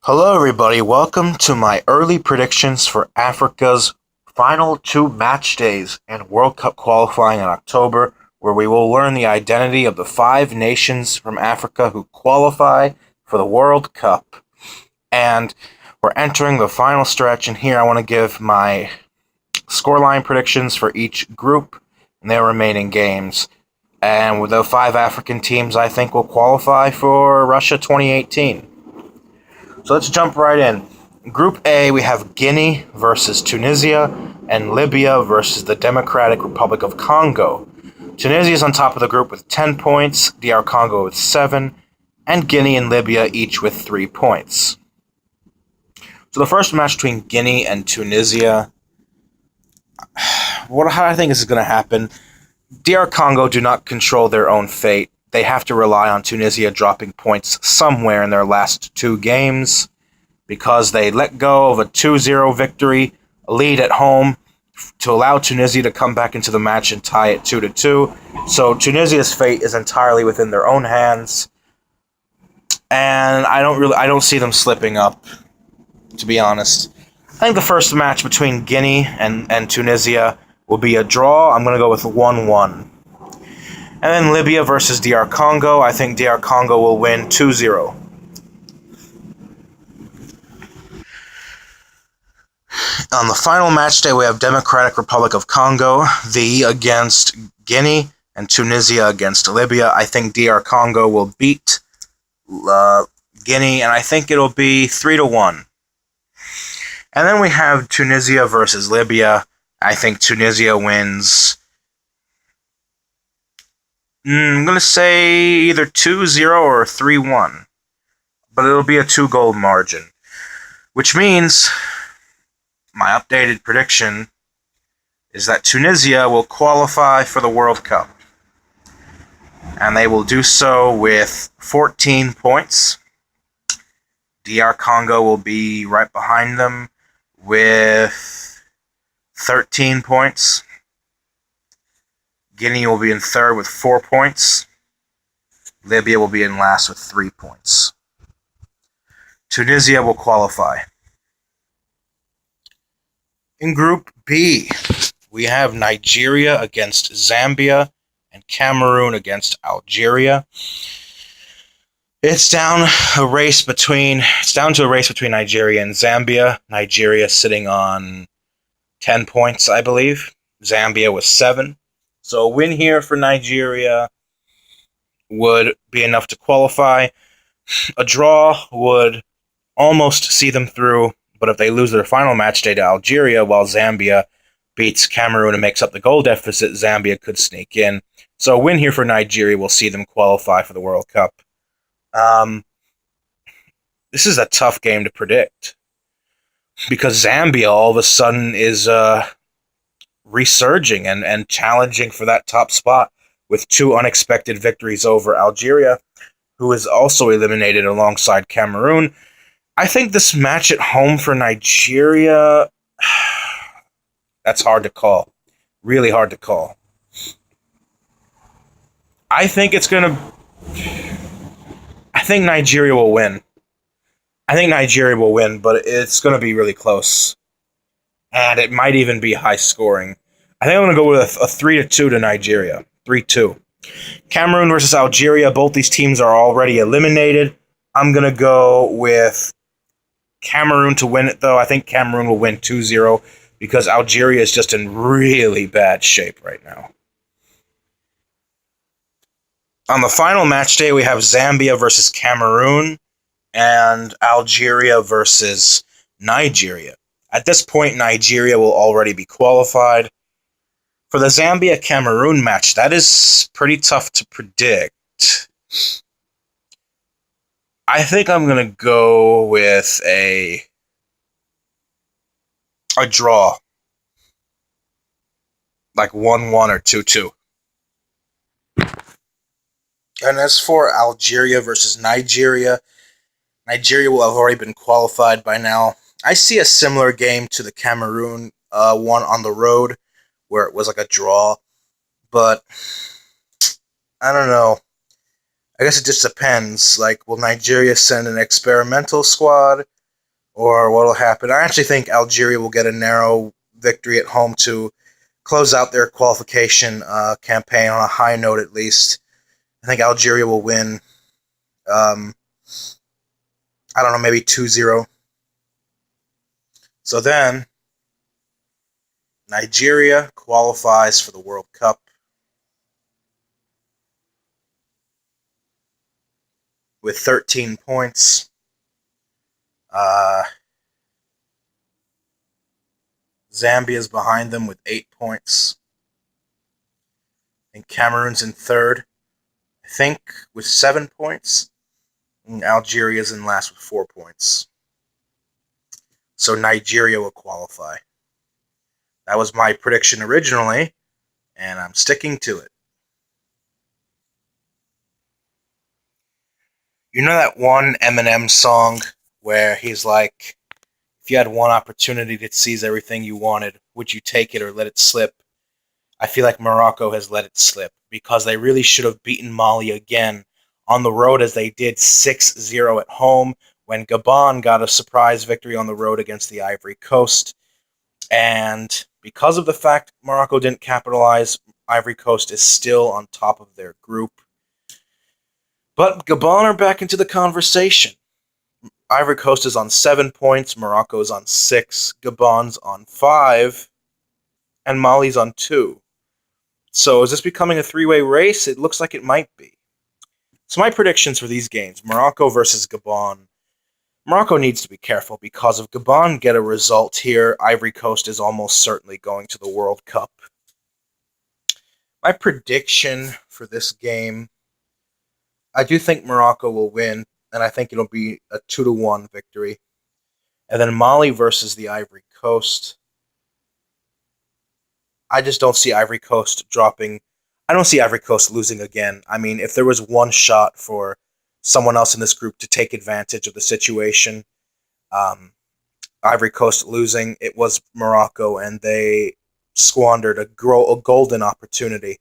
Hello, everybody. Welcome to my early predictions for Africa's final two match days and World Cup qualifying in October, where we will learn the identity of the five nations from Africa who qualify for the World Cup. And we're entering the final stretch, and here I want to give my scoreline predictions for each group and their remaining games. And with the five African teams, I think will qualify for Russia 2018. So let's jump right in. Group A, we have Guinea versus Tunisia and Libya versus the Democratic Republic of Congo. Tunisia is on top of the group with 10 points, DR Congo with 7, and Guinea and Libya each with 3 points. So the first match between Guinea and Tunisia, how I think this is going to happen. DR Congo do not control their own fate. They have to rely on Tunisia dropping points somewhere in their last two games because they let go of a 2-0 victory, a lead at home, to allow Tunisia to come back into the match and tie it 2-2. So Tunisia's fate is entirely within their own hands, and I don't see them slipping up, to be honest. I think the first match between Guinea and Tunisia will be a draw. I'm going to go with 1-1. And then Libya versus DR Congo. I think DR Congo will win 2-0. On the final match day, we have Democratic Republic of Congo, against Guinea, and Tunisia against Libya. I think DR Congo will beat Guinea, and I think it'll be 3-1. And then we have Tunisia versus Libya. I think Tunisia wins. I'm going to say either 2-0 or 3-1. But it'll be a 2-goal margin. Which means my updated prediction is that Tunisia will qualify for the World Cup. And they will do so with 14 points. DR Congo will be right behind them with 13 points. Guinea will be in third with 4 points. Libya will be in last with 3 points. Tunisia will qualify. In Group B, we have Nigeria against Zambia and Cameroon against Algeria. It's down to a race between Nigeria and Zambia. Nigeria sitting on 10 points, I believe. Zambia with 7. So a win here for Nigeria would be enough to qualify. A draw would almost see them through, but if they lose their final match day to Algeria while Zambia beats Cameroon and makes up the goal deficit, Zambia could sneak in. So a win here for Nigeria will see them qualify for the World Cup. This is a tough game to predict because Zambia all of a sudden is resurging and challenging for that top spot with 2 unexpected victories over Algeria, who is also eliminated alongside Cameroon. I think this match at home for Nigeria, that's hard to call. Really hard to call. I think Nigeria will win. But it's going to be really close. And it might even be high scoring. I think I'm going to go with a 3-2 to Nigeria. 3-2. Cameroon versus Algeria. Both these teams are already eliminated. I'm going to go with Cameroon to win it, though. I think Cameroon will win 2-0 because Algeria is just in really bad shape right now. On the final match day, we have Zambia versus Cameroon and Algeria versus Nigeria. At this point, Nigeria will already be qualified. For the Zambia-Cameroon match, that is pretty tough to predict. I think I'm going to go with a draw. Like 1-1 or 2-2. And as for Algeria versus Nigeria, Nigeria will have already been qualified by now. I see a similar game to the Cameroon one on the road, where it was like a draw. But I don't know. I guess it just depends. Like, will Nigeria send an experimental squad, or what will happen. I actually think Algeria will get a narrow victory at home to close out their qualification campaign on a high note, at least. I think Algeria will win, um, I don't know, maybe 2-0. So then, Nigeria qualifies for the World Cup with 13 points. Zambia's behind them with 8 points. And Cameroon's in third, I think, with 7 points. And Algeria's in last with 4 points. So Nigeria will qualify. That was my prediction originally, and I'm sticking to it. You know that one Eminem song where he's like, if you had one opportunity to seize everything you wanted, would you take it or let it slip? I feel like Morocco has let it slip because they really should have beaten Mali again on the road as they did 6-0 at home when Gabon got a surprise victory on the road against the Ivory Coast. And because of the fact Morocco didn't capitalize, Ivory Coast is still on top of their group. But Gabon are back into the conversation. Ivory Coast is on 7 points, Morocco's on 6, Gabon's on 5, and Mali's on 2. So is this becoming a three-way race? It looks like it might be. So my predictions for these games, Morocco versus Gabon. Morocco needs to be careful because if Gabon get a result here, Ivory Coast is almost certainly going to the World Cup. My prediction for this game, I do think Morocco will win, and I think it'll be a 2-1 victory. And then Mali versus the Ivory Coast. I just don't see Ivory Coast dropping. I don't see Ivory Coast losing again. I mean, if there was one shot for someone else in this group to take advantage of the situation, Ivory Coast losing, it was Morocco, and they squandered a golden opportunity.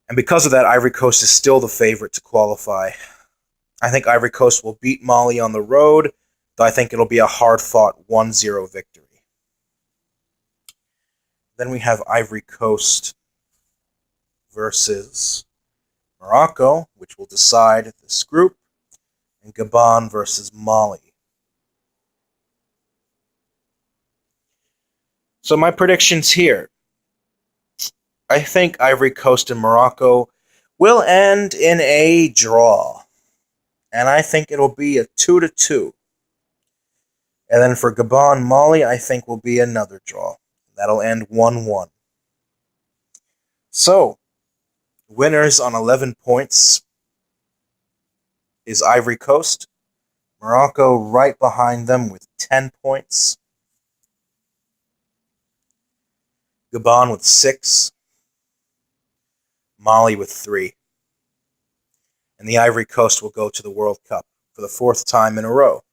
And because of that, Ivory Coast is still the favorite to qualify. I think Ivory Coast will beat Mali on the road, though I think it'll be a hard-fought 1-0 victory. Then we have Ivory Coast versus Morocco, which will decide this group, and Gabon versus Mali. So my predictions here. I think Ivory Coast and Morocco will end in a draw. And I think it'll be a 2-2. And then for Gabon, Mali, I think will be another draw. That'll end 1-1. So, winners on 11 points is Ivory Coast. Morocco right behind them with 10 points. Gabon with 6. Mali with 3. And the Ivory Coast will go to the World Cup for the 4th time in a row.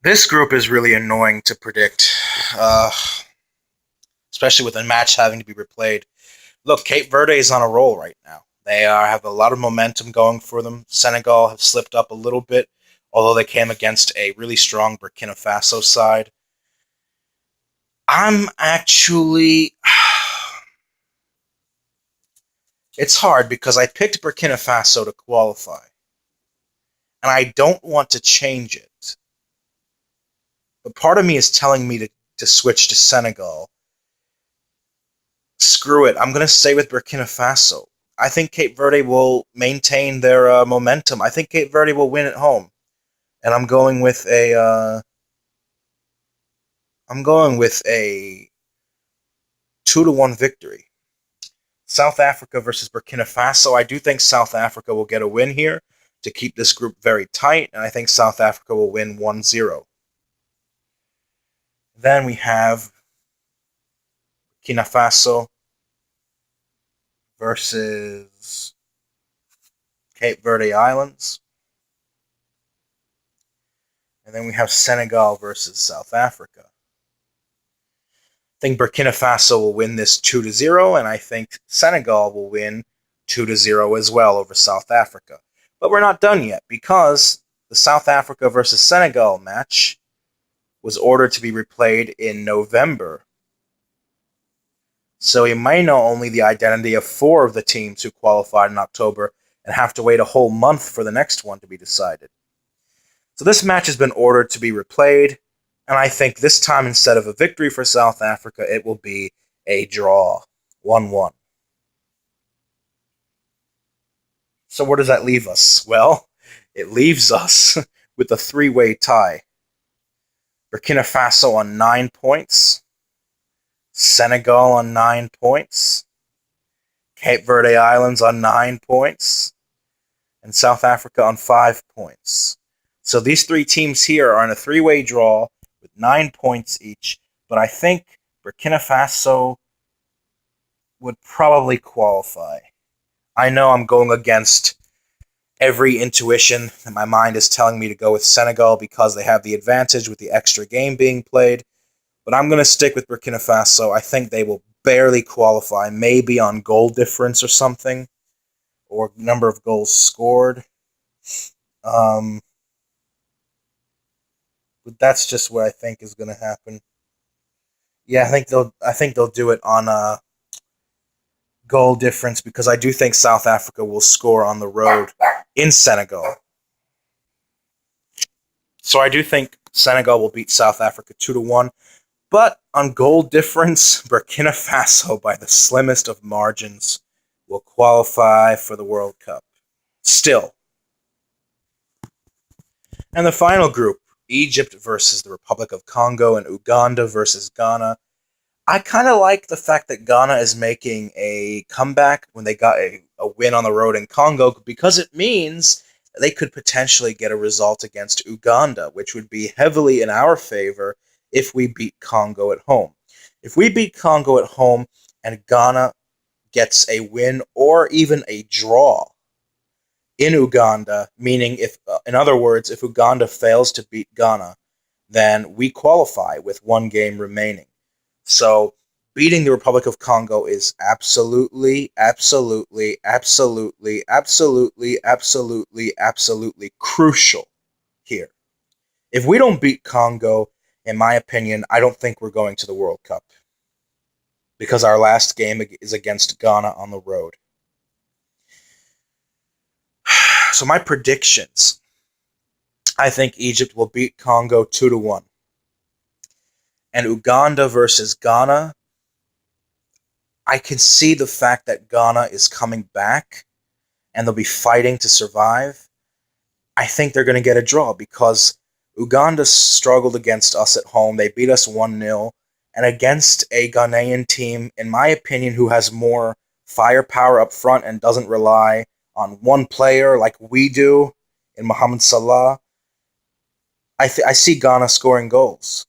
This group is really annoying to predict, especially with a match having to be replayed. Look, Cape Verde is on a roll right now. They have a lot of momentum going for them. Senegal have slipped up a little bit, although they came against a really strong Burkina Faso side. I'm actually... It's hard because I picked Burkina Faso to qualify. And I don't want to change it. But part of me is telling me to switch to Senegal. Screw it. I'm going to stay with Burkina Faso. I think Cape Verde will maintain their momentum. I think Cape Verde will win at home. And I'm going with a 2-1 victory. South Africa versus Burkina Faso. I do think South Africa will get a win here to keep this group very tight, and I think South Africa will win 1-0. Then we have Burkina Faso versus Cape Verde Islands. And then we have Senegal versus South Africa. I think Burkina Faso will win this 2-0, and I think Senegal will win 2-0 as well over South Africa. But we're not done yet because the South Africa versus Senegal match was ordered to be replayed in November. So we may know only the identity of 4 of the teams who qualified in October and have to wait a whole month for the next one to be decided. So this match has been ordered to be replayed, and I think this time instead of a victory for South Africa, it will be a draw, 1-1. So where does that leave us? Well, it leaves us with a 3-way tie. Burkina Faso on 9 points, Senegal on 9 points, Cape Verde Islands on 9 points, and South Africa on 5 points. So these 3 teams here are in a 3-way draw with 9 points each, but I think Burkina Faso would probably qualify. I know I'm going against every intuition, and my mind is telling me to go with Senegal because they have the advantage with the extra game being played, but I'm going to stick with Burkina Faso. I think they will barely qualify, maybe on goal difference or something, or number of goals scored. But that's just what I think is going to happen. Yeah, I think they'll do it on a goal difference because I do think South Africa will score on the road in Senegal. So I do think Senegal will beat South Africa 2-1. But on goal difference, Burkina Faso, by the slimmest of margins, will qualify for the World Cup. Still. And the final group, Egypt versus the Republic of Congo and Uganda versus Ghana. I kind of like the fact that Ghana is making a comeback when they got a win on the road in Congo because it means they could potentially get a result against Uganda, which would be heavily in our favor if we beat Congo at home. If we beat Congo at home and Ghana gets a win or even a draw in Uganda, meaning in other words, if Uganda fails to beat Ghana, then we qualify with 1 game remaining. So beating the Republic of Congo is absolutely, absolutely, absolutely, absolutely, absolutely, absolutely crucial here. If we don't beat Congo, in my opinion, I don't think we're going to the World Cup because our last game is against Ghana on the road. So my predictions, I think Egypt will beat Congo 2-1. And Uganda versus Ghana, I can see the fact that Ghana is coming back and they'll be fighting to survive. I think they're going to get a draw because Uganda struggled against us at home. They beat us 1-0. And against a Ghanaian team, in my opinion, who has more firepower up front and doesn't rely on one player like we do in Mohamed Salah, I see Ghana scoring goals.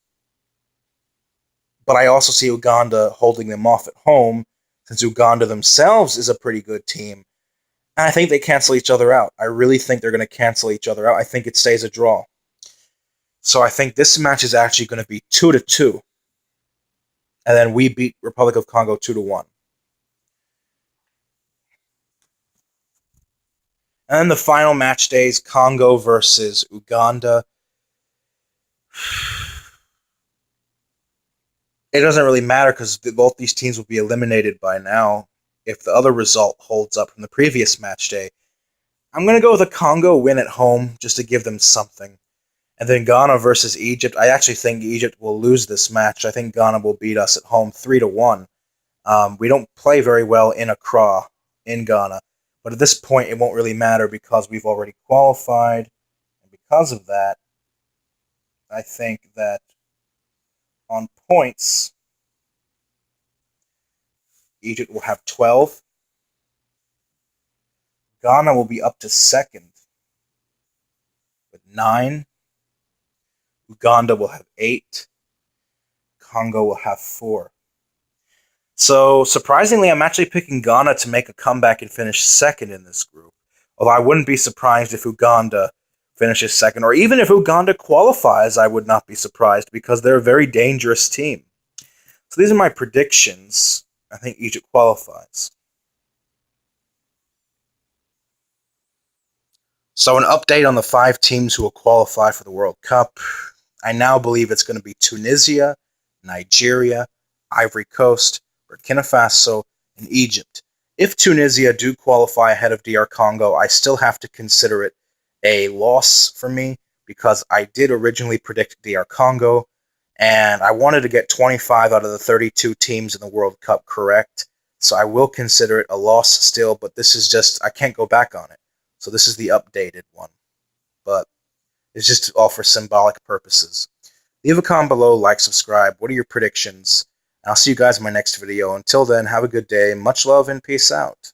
But I also see Uganda holding them off at home, since Uganda themselves is a pretty good team. And I think they cancel each other out. I really think they're going to cancel each other out. I think it stays a draw. So I think this match is actually going to be 2-2. And then we beat Republic of Congo 2-1. And then the final match days, Congo versus Uganda. It doesn't really matter because both these teams will be eliminated by now if the other result holds up from the previous match day. I'm going to go with a Congo win at home just to give them something. And then Ghana versus Egypt. I actually think Egypt will lose this match. I think Ghana will beat us at home 3-1. We don't play very well in Accra, in Ghana. But at this point, it won't really matter because we've already qualified. And because of that, I think that on points, Egypt will have 12. Ghana will be up to second with 9. Uganda will have 8. Congo will have 4. So, surprisingly, I'm actually picking Ghana to make a comeback and finish second in this group. Although I wouldn't be surprised if Uganda finishes second, or even if Uganda qualifies, I would not be surprised because they're a very dangerous team. So these are my predictions. I think Egypt qualifies. So an update on the 5 teams who will qualify for the World Cup. I now believe it's going to be Tunisia, Nigeria, Ivory Coast, Burkina Faso, and Egypt. If Tunisia do qualify ahead of DR Congo, I still have to consider it a loss for me because I did originally predict DR Congo, and I wanted to get 25 out of the 32 teams in the World Cup correct. So I will consider it a loss still, but this is just, I can't go back on it. So this is the updated one. But it's just all for symbolic purposes. Leave a comment below, like, subscribe. What are your predictions? I'll see you guys in my next video. Until then, have a good day. Much love and peace out.